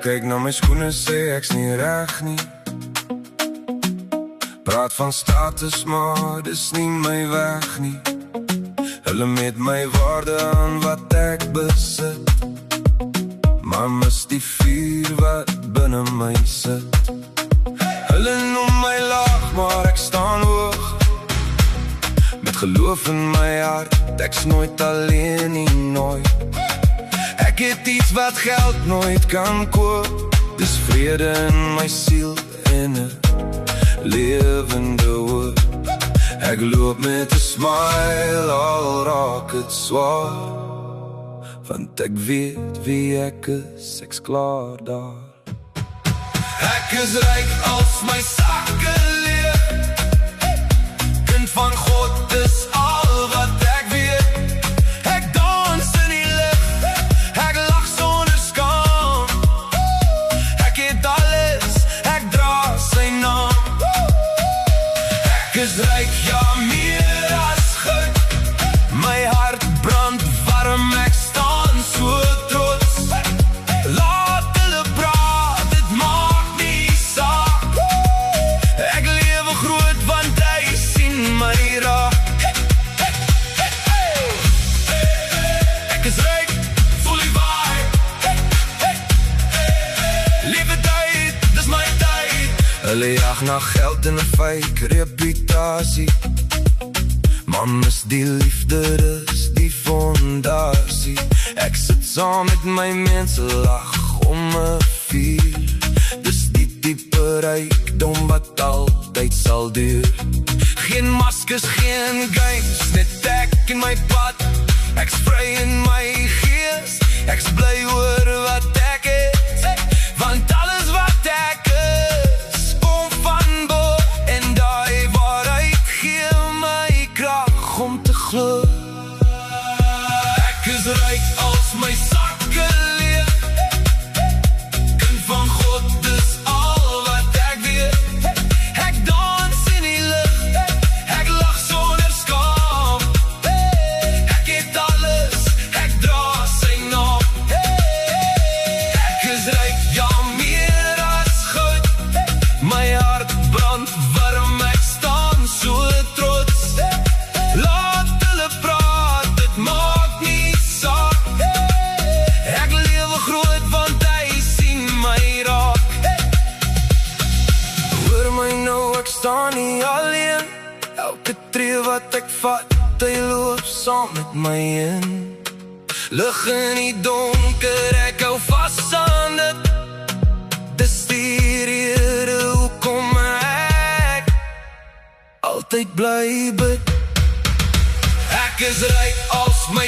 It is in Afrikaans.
kyk na my skoene, sê ek's nie reg nie. Praat van status, maar dis nie my weg nie. Hulle meet my waarde aan wat ek besit, maar mis die vuur wat binne my sit. Hulle noem my laag, maar ek staan hoog, met geloof in my hart, ek's nooit alleen nie, nooit. Ek het iets wat geld nooit kan koop, dis vrede in my siel en 'n levende woord. Ek loop met 'n smile, al raak het swaar, want ek weet wie ek is, ek's klaar daar. Ek is ryk als my sakke leeg, kind van God, dis al wat ek weet. Ek dans in die lig, ek lag sonder skaam. Ek het alles, ek dra sy naam. Ek is ryk, ja, meer as goud. My hart brand warm, ek staan so trots. Laat hulle praat, dit maak nie saak. Ek lewe groot, want hy sien my raak. Ek is ryk, voel die vibe. Liewe tyd, dis my tyd. Hulle jag na geld en 'n fake reputasie, maar mis die liefde, dis die fondasie. Ek sit saam met my mense, lag om 'n vuur. Dis die diepe rykdom wat altyd sal duur. Geen maskers, geen games, net ek in my pad. Ek's vry in my gees, ek's bly oor wat ek het, want alles wat ek is, kom van bo. En daai waarheid gee my krag om te glo. Ek is ryk als my sakke leeg, kind van God, dis al wat ek weet. Ek dans in die lig, ek lag sonder skaam. Ek het alles, ek dra sy naam. Ek is ryk, ja, meer as goud. My hart brand warm, ek staan so trots. Laat hulle praat, dit maak nie saak. Ek lewe groot, want hy sien my raak. Hoor my nou, ek staan nie alleen. Elke tree wat ek vat, hy loop saam met my in. Lig in die donker, ek hou vas aan dit. Dis die rede hoekom ek altyd bly bid. Ek is ryk als my